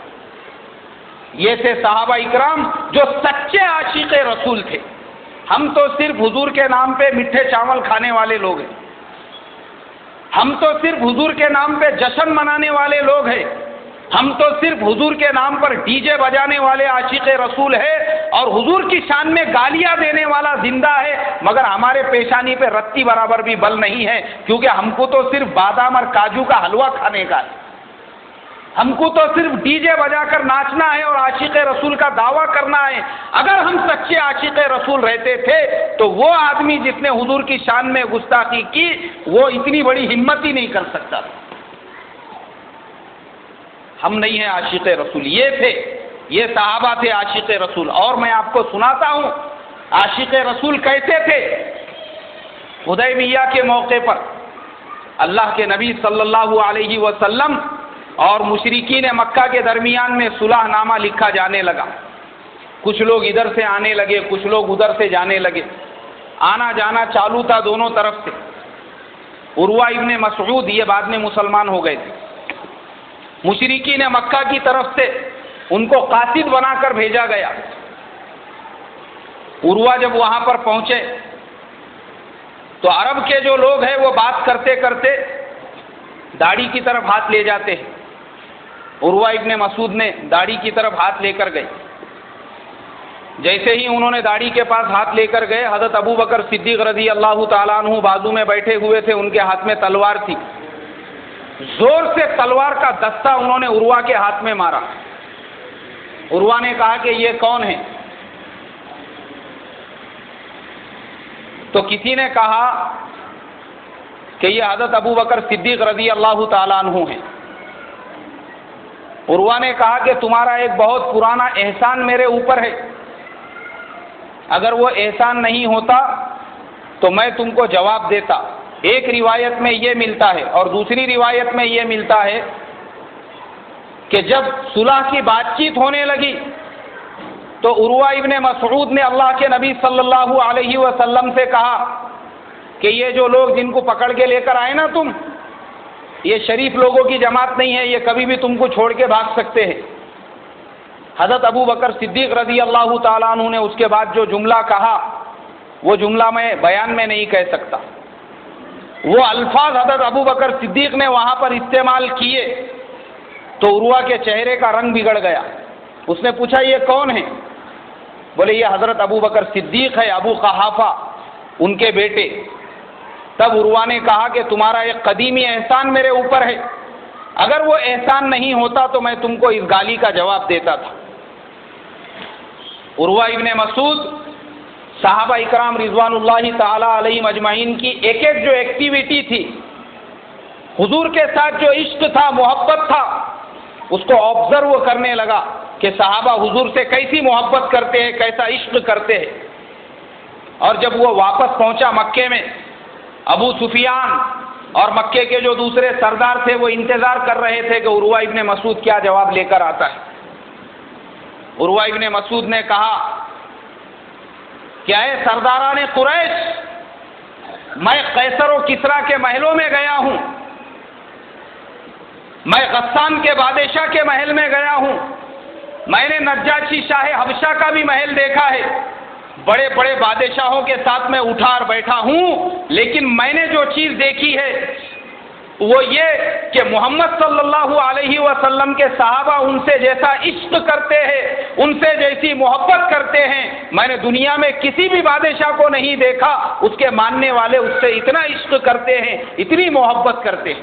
A: یہ تھے صحابہ اکرام جو سچے عاشق رسول تھے. ہم تو صرف حضور کے نام پہ میٹھے چاول کھانے والے لوگ ہیں، ہم تو صرف حضور کے نام پہ جشن منانے والے لوگ ہیں، ہم تو صرف حضور کے نام پر ڈی جے بجانے والے عاشق رسول ہے اور حضور کی شان میں گالیاں دینے والا زندہ ہے، مگر ہمارے پیشانی پہ رتی برابر بھی بل نہیں ہے، کیونکہ ہم کو تو صرف بادام اور کاجو کا حلوہ کھانے کا ہے. ہم کو تو صرف ڈی جے بجا کر ناچنا ہے اور عاشق رسول کا دعویٰ کرنا ہے. اگر ہم سچے عاشق رسول رہتے تھے تو وہ آدمی جس نے حضور کی شان میں گستاخی کی وہ اتنی بڑی ہمت ہی نہیں کر سکتا تھا. ہم نہیں ہیں عاشق رسول، یہ تھے، یہ صحابہ تھے عاشق رسول. اور میں آپ کو سناتا ہوں عاشق رسول کیسے تھے. حدیبیہ کے موقع پر اللہ کے نبی صلی اللہ علیہ وسلم اور مشرکین مکہ کے درمیان میں صلح نامہ لکھا جانے لگا. کچھ لوگ ادھر سے آنے لگے، کچھ لوگ ادھر سے جانے لگے، آنا جانا چالو تھا دونوں طرف سے. عروہ ابن مسعود یہ بعد میں مسلمان ہو گئے تھے. مشرکین مکہ کی طرف سے ان کو قاصد بنا کر بھیجا گیا. عروہ جب وہاں پر پہنچے تو عرب کے جو لوگ ہیں وہ بات کرتے کرتے داڑھی کی طرف ہاتھ لے جاتے ہیں. عروہ ابن مسعود نے داڑھی کی طرف ہاتھ لے کر گئے. جیسے ہی انہوں نے داڑھی کے پاس ہاتھ لے کر گئے، حضرت ابو بکر صدیق رضی اللہ تعالیٰ عنہ بازو میں بیٹھے ہوئے تھے، ان کے ہاتھ میں تلوار تھی. زور سے تلوار کا دستہ انہوں نے عروہ کے ہاتھ میں مارا. عروہ نے کہا کہ یہ کون ہے؟ تو کسی نے کہا کہ یہ حضرت ابو بکر صدیق رضی اللہ تعالیٰ عنہ ہیں. عروہ نے کہا کہ تمہارا ایک بہت پرانا احسان میرے اوپر ہے، اگر وہ احسان نہیں ہوتا تو میں تم کو جواب دیتا. ایک روایت میں یہ ملتا ہے اور دوسری روایت میں یہ ملتا ہے کہ جب صلح کی بات چیت ہونے لگی تو عروہ ابن مسعود نے اللہ کے نبی صلی اللہ علیہ وسلم سے کہا کہ یہ جو لوگ جن کو پکڑ کے لے کر آئے نا تم، یہ شریف لوگوں کی جماعت نہیں ہے، یہ کبھی بھی تم کو چھوڑ کے بھاگ سکتے ہیں. حضرت ابو بکر صدیق رضی اللہ تعالیٰ عنہ نے اس کے بعد جو جملہ کہا وہ جملہ میں بیان میں نہیں کہہ سکتا. وہ الفاظ حضرت ابو بکر صدیق نے وہاں پر استعمال کیے تو عروہ کے چہرے کا رنگ بگڑ گیا. اس نے پوچھا یہ کون ہے؟ بولے یہ حضرت ابو بکر صدیق ہے، ابو قحافہ ان کے بیٹے. تب عروہ نے کہا کہ تمہارا ایک قدیمی احسان میرے اوپر ہے، اگر وہ احسان نہیں ہوتا تو میں تم کو اس گالی کا جواب دیتا تھا. عروہ ابن مسعود صحابہ اکرام رضوان اللہ تعالی علیہم اجمعین کی ایک ایک جو ایکٹیویٹی تھی، حضور کے ساتھ جو عشق تھا، محبت تھا، اس کو آبزرو کرنے لگا کہ صحابہ حضور سے کیسی محبت کرتے ہیں، کیسا عشق کرتے ہیں. اور جب وہ واپس پہنچا مکے میں، ابو سفیان اور مکے کے جو دوسرے سردار تھے وہ انتظار کر رہے تھے کہ عروہ ابن مسعود کیا جواب لے کر آتا ہے. عروہ ابن مسعود نے کہا کیا ہے سرداران قریش، میں قیصر و کسریٰ کے محلوں میں گیا ہوں، میں غسان کے بادشاہ کے محل میں گیا ہوں، میں نے نجاشی شاہ حبشہ کا بھی محل دیکھا ہے، بڑے بڑے بادشاہوں کے ساتھ میں اٹھا اور بیٹھا ہوں، لیکن میں نے جو چیز دیکھی ہے وہ یہ کہ محمد صلی اللہ علیہ وسلم کے صحابہ ان سے جیسا عشق کرتے ہیں، ان سے جیسی محبت کرتے ہیں، میں نے دنیا میں کسی بھی بادشاہ کو نہیں دیکھا اس کے ماننے والے اس سے اتنا عشق کرتے ہیں، اتنی محبت کرتے ہیں۔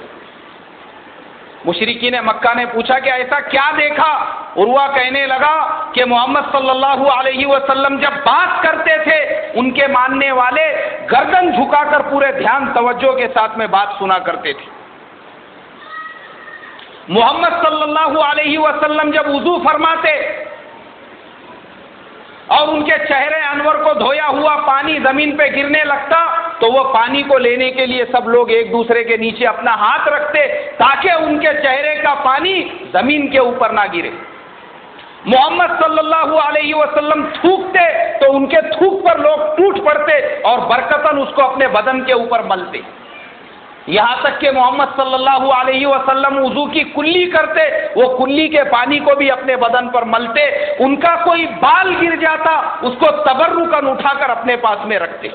A: مشرکین مکہ نے پوچھا کہ ایسا کیا دیکھا؟ عروہ کہنے لگا کہ محمد صلی اللہ علیہ وسلم جب بات کرتے تھے ان کے ماننے والے گردن جھکا کر پورے دھیان توجہ کے ساتھ میں بات سنا کرتے تھے۔ محمد صلی اللہ علیہ وسلم جب وضو فرماتے اور ان کے چہرے انور کو دھویا ہوا پانی زمین پہ گرنے لگتا تو وہ پانی کو لینے کے لیے سب لوگ ایک دوسرے کے نیچے اپنا ہاتھ رکھتے تاکہ ان کے چہرے کا پانی زمین کے اوپر نہ گرے۔ محمد صلی اللہ علیہ وسلم تھوکتے تو ان کے تھوک پر لوگ ٹوٹ پڑتے اور برکتاً اس کو اپنے بدن کے اوپر ملتے۔ یہاں تک کہ محمد صلی اللہ علیہ وسلم وضو کی کلی کرتے، وہ کلی کے پانی کو بھی اپنے بدن پر ملتے، ان کا کوئی بال گر جاتا اس کو تبرکاً اٹھا کر اپنے پاس میں رکھتے۔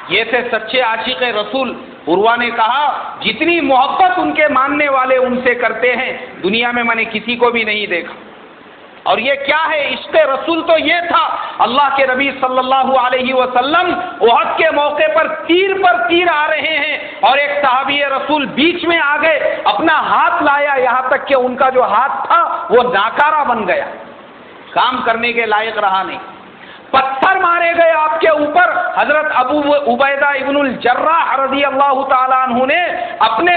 A: یہ تھے سچے عاشق رسول۔ عروہ نے کہا جتنی محبت ان کے ماننے والے ان سے کرتے ہیں دنیا میں میں نے کسی کو بھی نہیں دیکھا۔ اور یہ کیا ہے؟ عشق رسول تو یہ تھا، اللہ کے نبی صلی اللہ علیہ وسلم احد کے موقع پر تیر آ رہے ہیں اور ایک صحابی رسول بیچ میں آ گئے، اپنا ہاتھ لایا، یہاں تک کہ ان کا جو ہاتھ تھا وہ ناکارہ بن گیا، کام کرنے کے لائق رہا نہیں۔ پتھر مارے گئے آپ کے اوپر۔ حضرت ابو عبیدہ ابن الجراح رضی اللہ تعالیٰ عنہ نے اپنے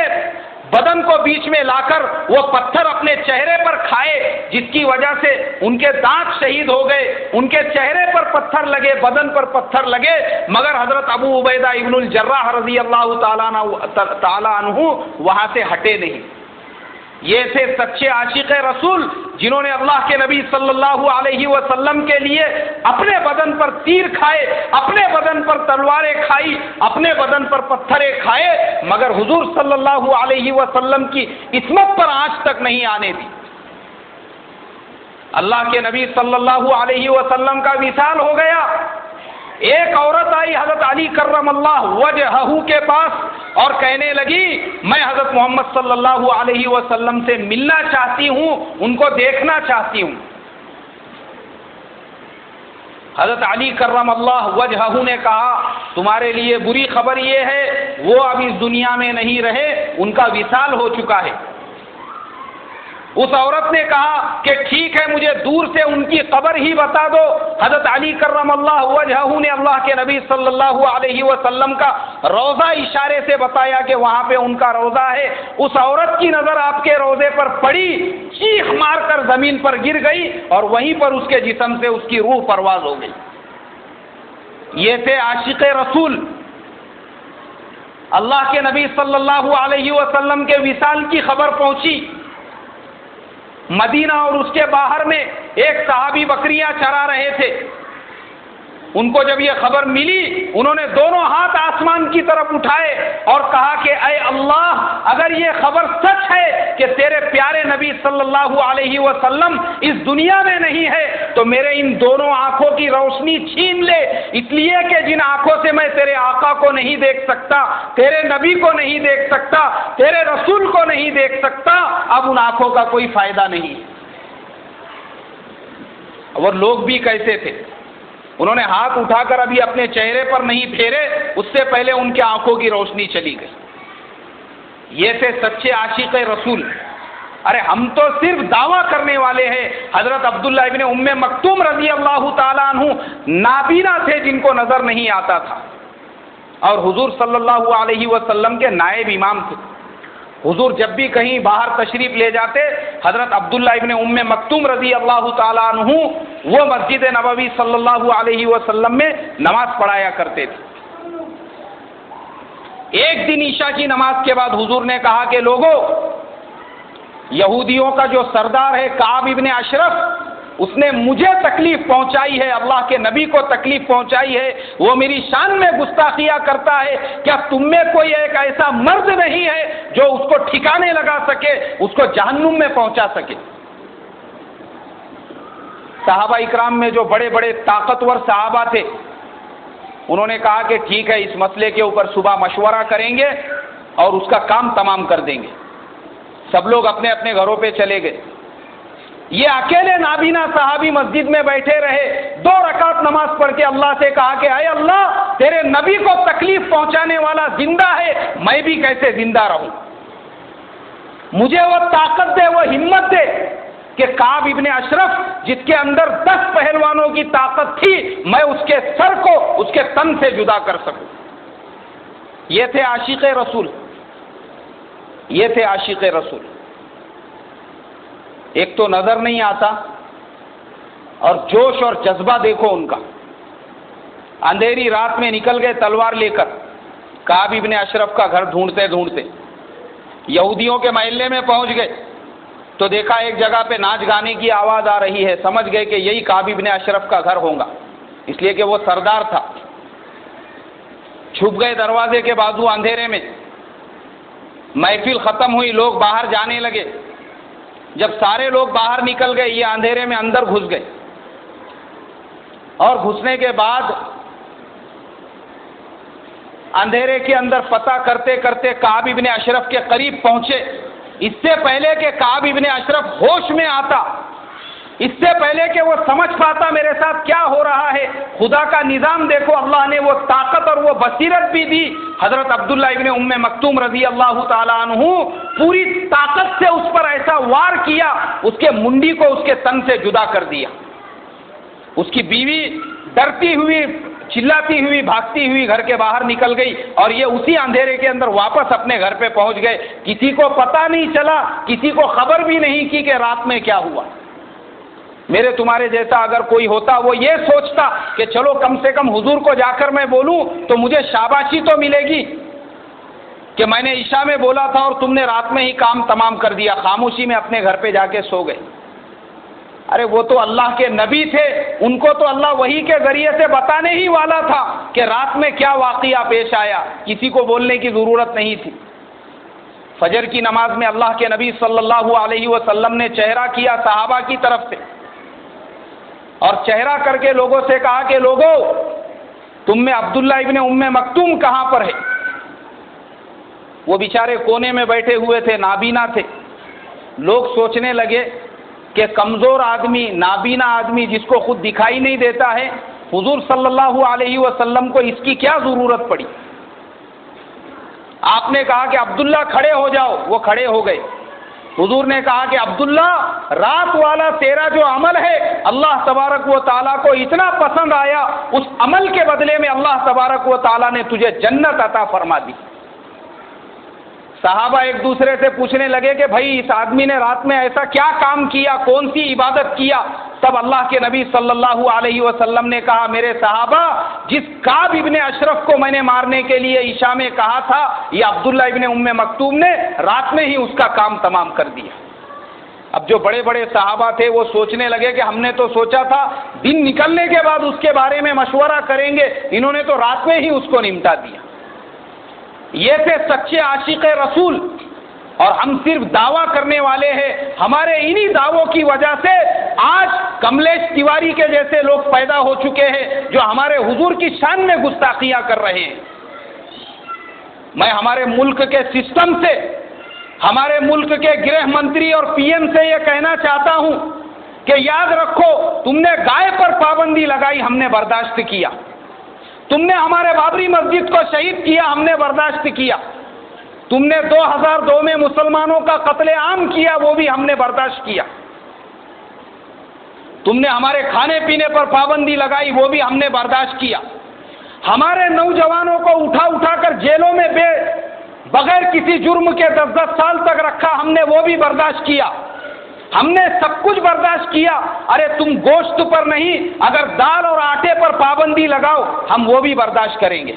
A: بدن کو بیچ میں لا کر وہ پتھر اپنے چہرے پر کھائے، جس کی وجہ سے ان کے دانت شہید ہو گئے، ان کے چہرے پر پتھر لگے، بدن پر پتھر لگے، مگر حضرت ابو عبیدہ ابن الجراح رضی اللہ تعالیٰ عنہ وہاں سے ہٹے نہیں۔ یہ تھے سچے عاشق رسول جنہوں نے اللہ کے نبی صلی اللہ علیہ وسلم کے لیے اپنے بدن پر تیر کھائے، اپنے بدن پر تلواریں کھائی، اپنے بدن پر پتھریں کھائے، مگر حضور صلی اللہ علیہ وسلم کی عصمت پر آنچ تک نہیں آنے دی۔ اللہ کے نبی صلی اللہ علیہ وسلم کا وصال ہو گیا۔ ایک عورت آئی حضرت علی کرم اللہ وجہہ کے پاس اور کہنے لگی میں حضرت محمد صلی اللہ علیہ وسلم سے ملنا چاہتی ہوں، ان کو دیکھنا چاہتی ہوں۔ حضرت علی کرم اللہ وجہہ نے کہا تمہارے لیے بری خبر یہ ہے وہ اب اس دنیا میں نہیں رہے، ان کا وصال ہو چکا ہے۔ اس عورت نے کہا کہ ٹھیک ہے مجھے دور سے ان کی قبر ہی بتا دو۔ حضرت علی کرم اللہ وجہہ نے اللہ کے نبی صلی اللہ علیہ وسلم کا روضہ اشارے سے بتایا کہ وہاں پہ ان کا روضہ ہے۔ اس عورت کی نظر آپ کے روضے پر پڑی، چیخ مار کر زمین پر گر گئی اور وہیں پر اس کے جسم سے اس کی روح پرواز ہو گئی۔ یہ تھے عاشق رسول۔ اللہ کے نبی صلی اللہ علیہ وسلم کے وصال کی خبر پہنچی مدینہ اور اس کے باہر میں ایک صحابی بکریاں چرا رہے تھے۔ ان کو جب یہ خبر ملی انہوں نے دونوں ہاتھ آسمان کی طرف اٹھائے اور کہا کہ اے اللہ اگر یہ خبر سچ ہے کہ تیرے پیارے نبی صلی اللہ علیہ وسلم اس دنیا میں نہیں ہے تو میرے ان دونوں آنکھوں کی روشنی چھین لے، اس لیے کہ جن آنکھوں سے میں تیرے آقا کو نہیں دیکھ سکتا، تیرے نبی کو نہیں دیکھ سکتا، تیرے رسول کو نہیں دیکھ سکتا، اب ان آنکھوں کا کوئی فائدہ نہیں۔ اور لوگ بھی کیسے تھے، انہوں نے ہاتھ اٹھا کر ابھی اپنے چہرے پر نہیں پھیرے اس سے پہلے ان کے آنکھوں کی روشنی چلی گئی۔ یہ تھے سچے عاشق رسول۔ ارے ہم تو صرف دعویٰ کرنے والے ہیں۔ حضرت عبداللہ ابن ام مکتوم رضی اللہ تعالیٰ عنہ نابینا تھے جن کو نظر نہیں آتا تھا اور حضور صلی اللہ علیہ وسلم کے نائب امام تھے۔ حضور جب بھی کہیں باہر تشریف لے جاتے حضرت عبداللہ ابن ام مکتوم رضی اللہ تعالیٰ عنہ وہ مسجد نبوی صلی اللہ علیہ وسلم میں نماز پڑھایا کرتے تھے۔ ایک دن عشاء کی نماز کے بعد حضور نے کہا کہ لوگوں، یہودیوں کا جو سردار ہے کعب ابن اشرف اس نے مجھے تکلیف پہنچائی ہے، اللہ کے نبی کو تکلیف پہنچائی ہے، وہ میری شان میں گستاخیاں کرتا ہے، کیا تم میں کوئی ایک ایسا مرد نہیں ہے جو اس کو ٹھکانے لگا سکے، اس کو جہنم میں پہنچا سکے؟ صحابہ اکرام میں جو بڑے بڑے طاقتور صحابہ تھے انہوں نے کہا کہ ٹھیک ہے اس مسئلے کے اوپر صبح مشورہ کریں گے اور اس کا کام تمام کر دیں گے۔ سب لوگ اپنے اپنے گھروں پہ چلے گئے۔ یہ اکیلے نابینا صحابی مسجد میں بیٹھے رہے، 2 رکعت نماز پڑھ کے اللہ سے کہا کہ اے اللہ، تیرے نبی کو تکلیف پہنچانے والا زندہ ہے، میں بھی کیسے زندہ رہوں؟ مجھے وہ طاقت دے، وہ ہمت دے کہ کعب ابن اشرف جس کے اندر 10 پہلوانوں کی طاقت تھی، میں اس کے سر کو اس کے تن سے جدا کر سکوں۔ یہ تھے عاشق رسول، یہ تھے عاشق رسول۔ ایک تو نظر نہیں آتا، اور جوش اور جذبہ دیکھو ان کا۔ اندھیری رات میں نکل گئے تلوار لے کر، کعب ابن اشرف کا گھر ڈھونڈتے ڈھونڈتے یہودیوں کے محلے میں پہنچ گئے تو دیکھا ایک جگہ پہ ناچ گانے کی آواز آ رہی ہے، سمجھ گئے کہ یہی کعب ابن اشرف کا گھر ہوگا، اس لیے کہ وہ سردار تھا۔ چھپ گئے دروازے کے بازو اندھیرے میں۔ محفل ختم ہوئی، لوگ باہر جانے لگے۔ جب سارے لوگ باہر نکل گئے، یہ اندھیرے میں اندر گھس گئے، اور گھسنے کے بعد اندھیرے کے اندر پتہ کرتے کرتے کعب ابن اشرف کے قریب پہنچے۔ اس سے پہلے کہ کعب ابن اشرف ہوش میں آتا، اس سے پہلے کہ وہ سمجھ پاتا میرے ساتھ کیا ہو رہا ہے، خدا کا نظام دیکھو، اللہ نے وہ طاقت اور وہ بصیرت بھی دی۔ حضرت عبداللہ ابن ام مکتوم رضی اللہ تعالیٰ عنہ پوری طاقت سے اس پر ایسا وار کیا، اس کے منڈی کو اس کے تن سے جدا کر دیا۔ اس کی بیوی ڈرتی ہوئی، چلاتی ہوئی، بھاگتی ہوئی گھر کے باہر نکل گئی، اور یہ اسی اندھیرے کے اندر واپس اپنے گھر پہ پہنچ گئے۔ کسی کو پتہ نہیں چلا، کسی کو خبر بھی نہیں کی کہ رات میں کیا ہوا۔ میرے تمہارے جیسا اگر کوئی ہوتا، وہ یہ سوچتا کہ چلو کم سے کم حضور کو جا کر میں بولوں تو مجھے شاباشی تو ملے گی کہ میں نے عشاء میں بولا تھا اور تم نے رات میں ہی کام تمام کر دیا، خاموشی میں اپنے گھر پہ جا کے سو گئے۔ ارے وہ تو اللہ کے نبی تھے، ان کو تو اللہ وحی کے ذریعے سے بتانے ہی والا تھا کہ رات میں کیا واقعہ پیش آیا، کسی کو بولنے کی ضرورت نہیں تھی۔ فجر کی نماز میں اللہ کے نبی صلی اللہ علیہ وسلم نے چہرہ کیا صحابہ کی طرف سے، اور چہرہ کر کے لوگوں سے کہا کہ لوگوں، تم میں عبداللہ ابن ام مکتوم کہاں پر ہے؟ وہ بیچارے کونے میں بیٹھے ہوئے تھے، نابینا تھے۔ لوگ سوچنے لگے کہ کمزور آدمی، نابینا آدمی جس کو خود دکھائی نہیں دیتا ہے، حضور صلی اللہ علیہ وسلم کو اس کی کیا ضرورت پڑی؟ آپ نے کہا کہ عبداللہ کھڑے ہو جاؤ، وہ کھڑے ہو گئے۔ حضور نے کہا کہ عبداللہ، رات والا تیرا جو عمل ہے اللہ تبارک و تعالیٰ کو اتنا پسند آیا، اس عمل کے بدلے میں اللہ تبارک و تعالیٰ نے تجھے جنت عطا فرما دی۔ صحابہ ایک دوسرے سے پوچھنے لگے کہ بھائی اس آدمی نے رات میں ایسا کیا کام کیا، کون سی عبادت کیا؟ تب اللہ کے نبی صلی اللہ علیہ وسلم نے کہا، میرے صحابہ، جس کعب ابن اشرف کو میں نے مارنے کے لیے عشاء میں کہا تھا، یہ عبداللہ ابن ام مکتوم نے رات میں ہی اس کا کام تمام کر دیا۔ اب جو بڑے بڑے صحابہ تھے وہ سوچنے لگے کہ ہم نے تو سوچا تھا دن نکلنے کے بعد اس کے بارے میں مشورہ کریں گے، انہوں نے تو رات میں ہی اس کو نمٹا دیا۔ یہ تھے سچے عاشق رسول، اور ہم صرف دعویٰ کرنے والے ہیں۔ ہمارے انہی دعووں کی وجہ سے آج کملیش تیواری کے جیسے لوگ پیدا ہو چکے ہیں جو ہمارے حضور کی شان میں گستاخیاں کر رہے ہیں۔ میں ہمارے ملک کے سسٹم سے، ہمارے ملک کے گرہ منتری اور پی ایم سے یہ کہنا چاہتا ہوں کہ یاد رکھو، تم نے گائے پر پابندی لگائی، ہم نے برداشت کیا۔ تم نے ہمارے بابری مسجد کو شہید کیا، ہم نے برداشت کیا۔ تم نے 2002 میں مسلمانوں کا قتل عام کیا، وہ بھی ہم نے برداشت کیا۔ تم نے ہمارے کھانے پینے پر پابندی لگائی، وہ بھی ہم نے برداشت کیا۔ ہمارے نوجوانوں کو اٹھا اٹھا کر جیلوں میں بغیر کسی جرم کے 10-10 سال تک رکھا، ہم نے وہ بھی برداشت کیا۔ ہم نے سب کچھ برداشت کیا۔ ارے تم گوشت پر نہیں، اگر دال اور آٹے پر پابندی لگاؤ، ہم وہ بھی برداشت کریں گے۔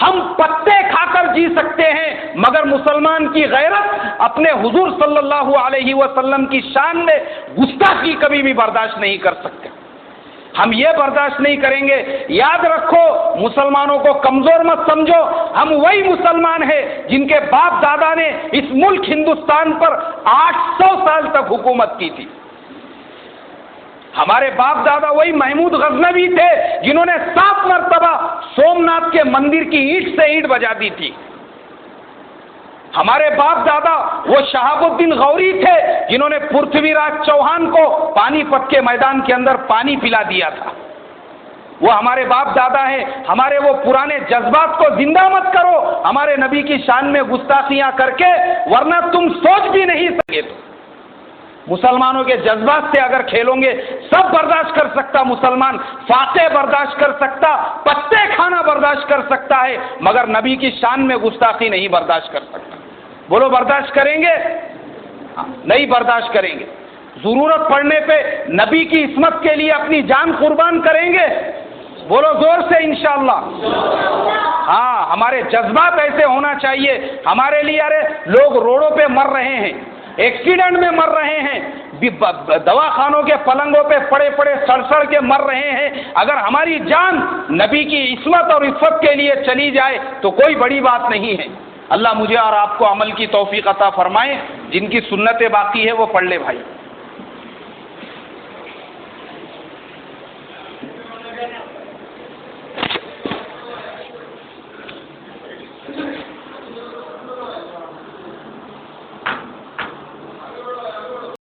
A: ہم پتے کھا کر جی سکتے ہیں، مگر مسلمان کی غیرت اپنے حضور صلی اللہ علیہ وسلم کی شان میں گستاخی کبھی بھی برداشت نہیں کر سکتے۔ ہم یہ برداشت نہیں کریں گے۔ یاد رکھو، مسلمانوں کو کمزور مت سمجھو، ہم وہی مسلمان ہیں جن کے باپ دادا نے اس ملک ہندوستان پر 800 سال تک حکومت کی تھی۔ ہمارے باپ دادا وہی محمود غزنوی تھے جنہوں نے 7 مرتبہ سومناتھ کے مندر کی اینٹ سے اینٹ بجا دی تھی۔ ہمارے باپ دادا وہ شہاب الدین غوری تھے جنہوں نے پرتھوی راج چوہان کو پانی پت کے میدان کے اندر پانی پلا دیا تھا. وہ ہمارے باپ دادا ہیں. ہمارے وہ پرانے جذبات کو زندہ مت کرو ہمارے نبی کی شان میں گستاخیاں کر کے، ورنہ تم سوچ بھی نہیں سکے. تو مسلمانوں کے جذبات سے اگر کھیلوں گے، سب برداشت کر سکتا مسلمان، فاقے برداشت کر سکتا، پتے کھانا برداشت کر سکتا ہے، مگر نبی کی شان میں گستاخی نہیں برداشت کر سکتا. بولو برداشت کریں گے؟ نہیں برداشت کریں گے. ضرورت پڑنے پہ نبی کی عصمت کے لیے اپنی جان قربان کریں گے. بولو زور سے انشاءاللہ. ہاں، ہمارے جذبات ایسے ہونا چاہیے. ہمارے لیے ارے لوگ روڈوں پہ مر رہے ہیں، ایکسیڈنٹ میں مر رہے ہیں، دواخانوں کے پلنگوں پہ پڑے پڑے سڑ کے مر رہے ہیں. اگر ہماری جان نبی کی عصمت اور عفت کے لیے چلی جائے تو کوئی بڑی بات نہیں ہے. اللہ مجھے اور آپ کو عمل کی توفیق عطا فرمائے. جن کی سنتیں باقی ہے وہ پڑھ لے بھائی.